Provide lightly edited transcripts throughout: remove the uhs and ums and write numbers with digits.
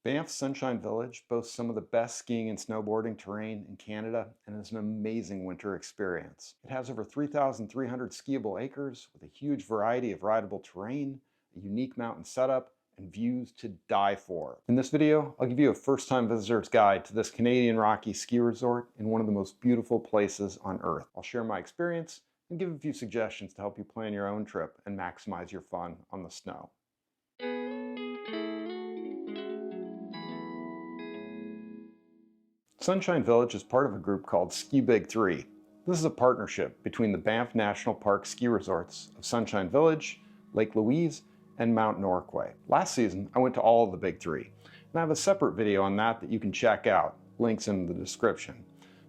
Banff Sunshine Village boasts some of the best skiing and snowboarding terrain in Canada and is an amazing winter experience. It has over 3,300 skiable acres with a huge variety of rideable terrain, a unique mountain setup, and views to die for. In this video, I'll give you a first-time visitor's guide to this Canadian Rockies ski resort in one of the most beautiful places on earth. I'll share my experience and give a few suggestions to help you plan your own trip and maximize your fun on the snow. Sunshine Village is part of a group called Ski Big 3. This is a partnership between the Banff National Park ski resorts of Sunshine Village, Lake Louise, and Mount Norquay. Last season, I went to all of the Big 3, and I have a separate video on that you can check out, links in the description.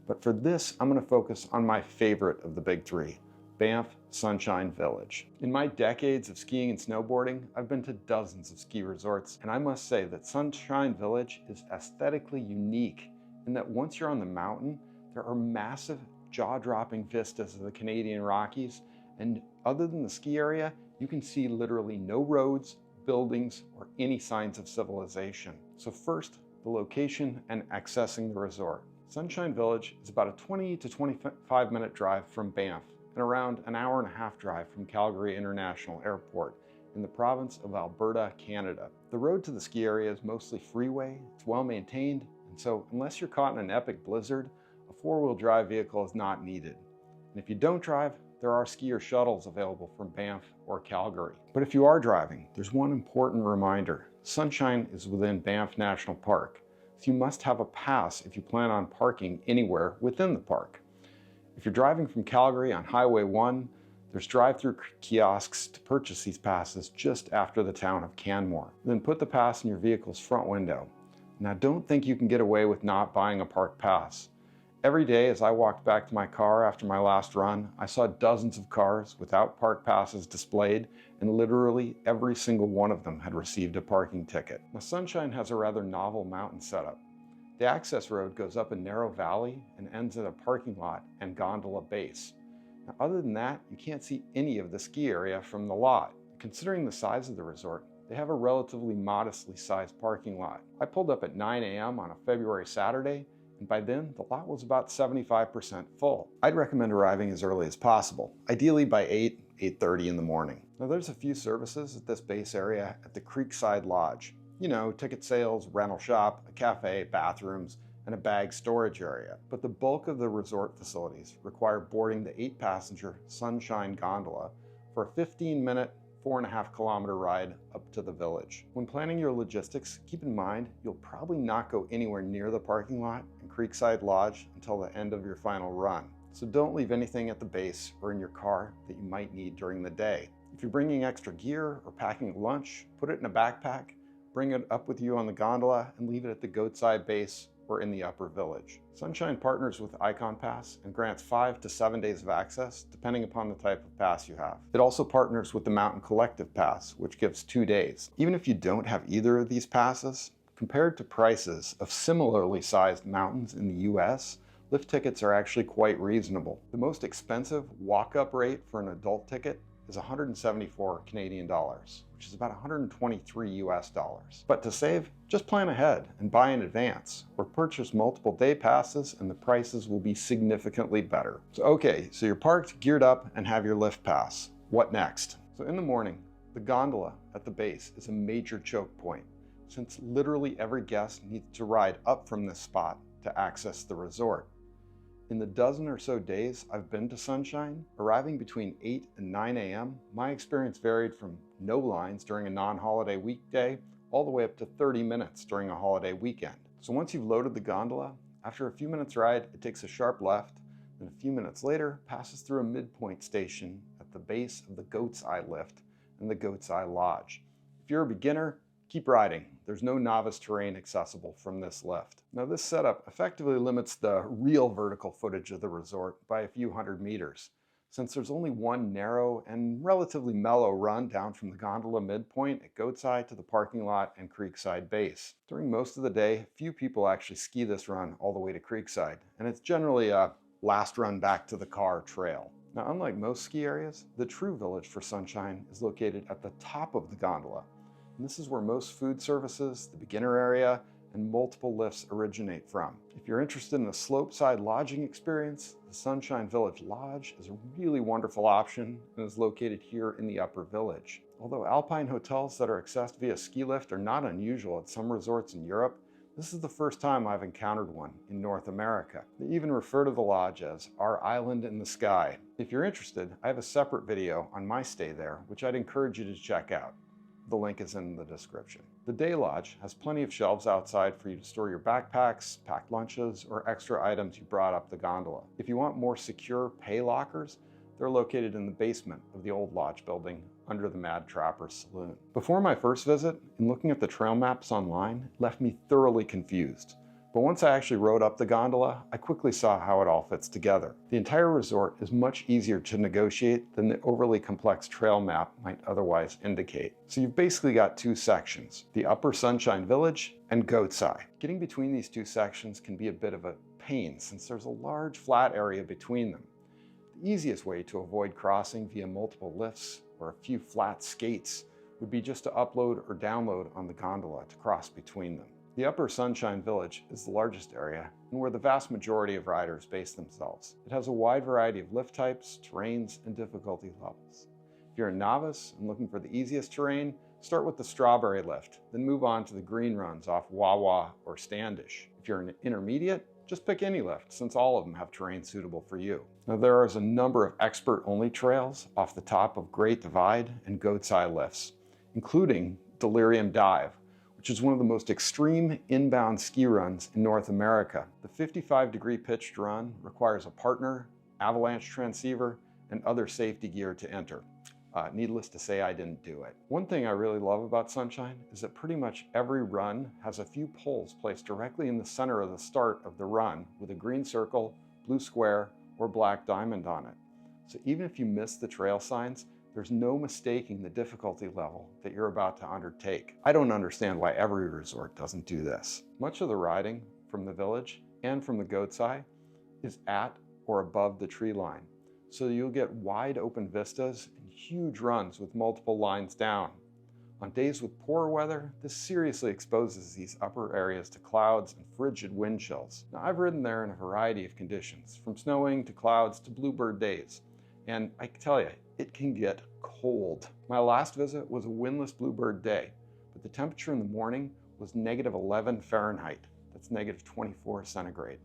But for this, I'm going to focus on my favorite of the Big 3, Banff Sunshine Village. In my decades of skiing and snowboarding, I've been to dozens of ski resorts, and I must say that Sunshine Village is aesthetically unique in that once you're on the mountain, there are massive, jaw-dropping vistas of the Canadian Rockies, and other than the ski area, you can see literally no roads, buildings, or any signs of civilization. So first, the location and accessing the resort. Sunshine Village is about a 20 to 25 minute drive from Banff and around an hour and a half drive from Calgary International Airport in the province of Alberta, Canada. The road to the ski area is mostly freeway, it's well maintained, and so unless you're caught in an epic blizzard, a four-wheel drive vehicle is not needed. And if you don't drive, there are skier shuttles available from Banff or Calgary. But if you are driving, there's one important reminder. Sunshine is within Banff National Park, so you must have a pass if you plan on parking anywhere within the park. If you're driving from Calgary on Highway 1, there's drive-through kiosks to purchase these passes just after the town of Canmore. Then put the pass in your vehicle's front window. Now don't think you can get away with not buying a park pass. Every day as I walked back to my car after my last run, I saw dozens of cars without park passes displayed, and literally every single one of them had received a parking ticket. Now Sunshine has a rather novel mountain setup. The access road goes up a narrow valley and ends at a parking lot and gondola base. Now other than that, you can't see any of the ski area from the lot. Considering the size of the resort, they have a relatively modestly sized parking lot. I pulled up at 9 a.m. on a February Saturday, and by then the lot was about 75% full. I'd recommend arriving as early as possible, ideally by 8:30 in the morning. Now there's a few services at this base area at the Creekside Lodge. You know, ticket sales, rental shop, a cafe, bathrooms, and a bag storage area. But the bulk of the resort facilities require boarding the 8-passenger Sunshine Gondola for a 15-minute 4.5 kilometer ride up to the village. When planning your logistics, keep in mind you'll probably not go anywhere near the parking lot and Creekside Lodge until the end of your final run. So don't leave anything at the base or in your car that you might need during the day. If you're bringing extra gear or packing lunch, put it in a backpack, bring it up with you on the gondola, and leave it at the Goat's Eye base or in the upper village. Sunshine partners with Ikon Pass and grants 5 to 7 days of access depending upon the type of pass you have. It also partners with the Mountain Collective Pass, which gives 2 days. Even if you don't have either of these passes, compared to prices of similarly sized mountains in the US, lift tickets are actually quite reasonable. The most expensive walk-up rate for an adult ticket is 174 Canadian dollars, which is about 123 US dollars. But to save, just plan ahead and buy in advance, or purchase multiple day passes and the prices will be significantly better. So you're parked, geared up, and have your lift pass. What next? So in the morning, the gondola at the base is a major choke point, since literally every guest needs to ride up from this spot to access the resort. In the dozen or so days I've been to Sunshine, arriving between 8 and 9 a.m., my experience varied from no lines during a non-holiday weekday all the way up to 30 minutes during a holiday weekend. So once you've loaded the gondola, after a few minutes ride, it takes a sharp left, then a few minutes later passes through a midpoint station at the base of the Goat's Eye lift and the Goat's Eye Lodge. If you're a beginner, keep riding. There's no novice terrain accessible from this lift. Now this setup effectively limits the real vertical footage of the resort by a few hundred meters, since there's only one narrow and relatively mellow run down from the gondola midpoint at Goat's Eye to the parking lot and Creekside base. During most of the day, few people actually ski this run all the way to Creekside, and it's generally a last run back to the car trail. Now unlike most ski areas, the true village for Sunshine is located at the top of the gondola. and this is where most food services, the beginner area, and multiple lifts originate from. If you're interested in a slopeside lodging experience, the Sunshine Village Lodge is a really wonderful option and is located here in the Upper Village. Although alpine hotels that are accessed via ski lift are not unusual at some resorts in Europe, this is the first time I've encountered one in North America. They even refer to the lodge as our island in the sky. If you're interested, I have a separate video on my stay there, which I'd encourage you to check out. The link is in the description. The day lodge has plenty of shelves outside for you to store your backpacks, packed lunches, or extra items you brought up the gondola. If you want more secure pay lockers, they're located in the basement of the old lodge building under the Mad Trapper's Saloon. Before my first visit, in looking at the trail maps online, it left me thoroughly confused. But once I actually rode up the gondola, I quickly saw how it all fits together. The entire resort is much easier to negotiate than the overly complex trail map might otherwise indicate. So you've basically got two sections, the Upper Sunshine Village and Goat's Eye. Getting between these two sections can be a bit of a pain since there's a large flat area between them. The easiest way to avoid crossing via multiple lifts or a few flat skates would be just to upload or download on the gondola to cross between them. The Upper Sunshine Village is the largest area and where the vast majority of riders base themselves. It has a wide variety of lift types, terrains, and difficulty levels. If you're a novice and looking for the easiest terrain, start with the Strawberry lift, then move on to the green runs off Wawa or Standish. If you're an intermediate, just pick any lift, since all of them have terrain suitable for you. Now there is a number of expert-only trails off the top of Great Divide and Goat's Eye lifts, including Delirium Dive, which is one of the most extreme inbound ski runs in North America. The 55-degree pitched run requires a partner, avalanche transceiver, and other safety gear to enter. Needless to say, I didn't do it. One thing I really love about Sunshine is that pretty much every run has a few poles placed directly in the center of the start of the run with a green circle, blue square, or black diamond on it. So even if you miss the trail signs, there's no mistaking the difficulty level that you're about to undertake. I don't understand why every resort doesn't do this. Much of the riding from the village and from the Goat's Eye is at or above the tree line. So you'll get wide open vistas and huge runs with multiple lines down. On days with poor weather, this seriously exposes these upper areas to clouds and frigid wind chills. Now, I've ridden there in a variety of conditions, from snowing to clouds to bluebird days. And I can tell you, it can get cold. My last visit was a windless bluebird day, but the temperature in the morning was -11 Fahrenheit. That's -24 centigrade.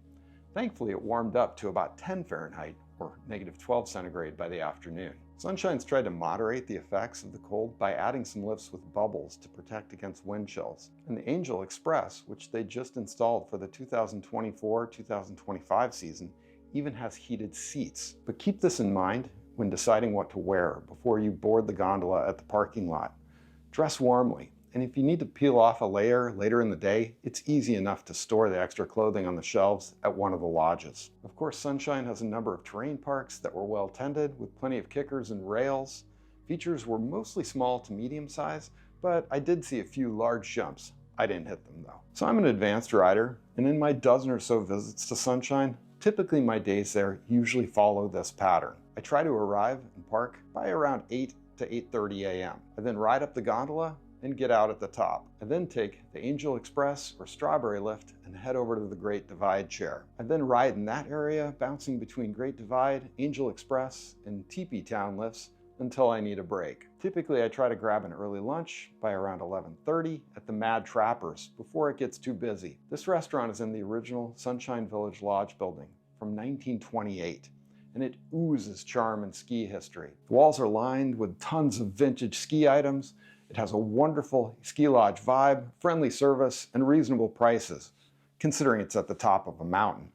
Thankfully, it warmed up to about 10 Fahrenheit, or -12 centigrade by the afternoon. Sunshine's tried to moderate the effects of the cold by adding some lifts with bubbles to protect against wind chills. And the Angel Express, which they just installed for the 2024-2025 season, even has heated seats. But keep this in mind when deciding what to wear before you board the gondola at the parking lot. Dress warmly, and if you need to peel off a layer later in the day, it's easy enough to store the extra clothing on the shelves at one of the lodges. Of course, Sunshine has a number of terrain parks that were well tended with plenty of kickers and rails. Features were mostly small to medium size, but I did see a few large jumps. I didn't hit them though. So I'm an advanced rider, and in my dozen or so visits to Sunshine, typically my days there usually follow this pattern. I try to arrive and park by around 8 to 8:30 a.m. I then ride up the gondola and get out at the top. I then take the Angel Express or Strawberry lift and head over to the Great Divide chair. I then ride in that area, bouncing between Great Divide, Angel Express, and Teepee Town lifts until I need a break. Typically, I try to grab an early lunch by around 11:30 at the Mad Trapper's before it gets too busy. This restaurant is in the original Sunshine Village Lodge building from 1928. And it oozes charm and ski history. The walls are lined with tons of vintage ski items. It has a wonderful ski lodge vibe, friendly service, and reasonable prices, considering it's at the top of a mountain.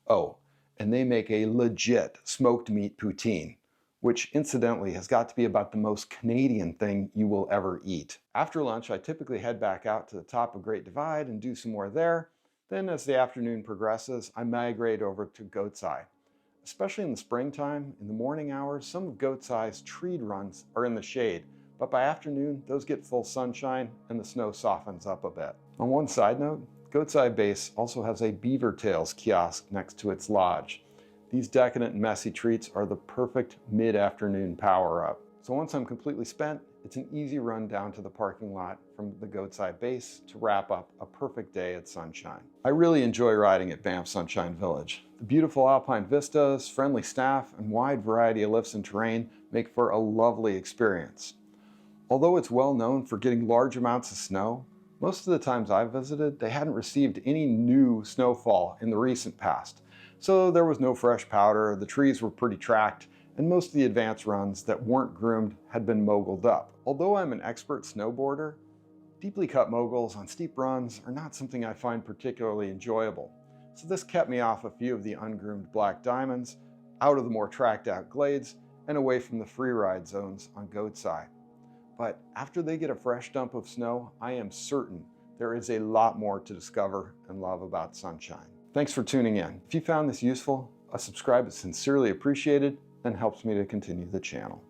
Oh, and they make a legit smoked meat poutine, which incidentally has got to be about the most Canadian thing you will ever eat. After lunch, I typically head back out to the top of Great Divide and do some more there. Then as the afternoon progresses, I migrate over to Goat's Eye. Especially in the springtime, in the morning hours, some of Goat's Eye's treed runs are in the shade, but by afternoon, those get full sunshine and the snow softens up a bit. On one side note, Goat's Eye Base also has a Beaver Tails kiosk next to its lodge. These decadent and messy treats are the perfect mid-afternoon power-up. So once I'm completely spent, It's an easy run down to the parking lot from the Goat's Eye base to wrap up a perfect day at Sunshine. I really enjoy riding at Banff Sunshine Village. The beautiful alpine vistas, friendly staff, and wide variety of lifts and terrain make for a lovely experience. Although it's well known for getting large amounts of snow, most of the times I've visited, they hadn't received any new snowfall in the recent past. So there was no fresh powder, the trees were pretty tracked, and most of the advanced runs that weren't groomed had been moguled up. Although I'm an expert snowboarder, deeply cut moguls on steep runs are not something I find particularly enjoyable. So this kept me off a few of the ungroomed black diamonds, out of the more tracked out glades, and away from the freeride zones on Goat's Eye. But after they get a fresh dump of snow, I am certain there is a lot more to discover and love about Sunshine. Thanks for tuning in. If you found this useful, a subscribe is sincerely appreciated and helps me to continue the channel.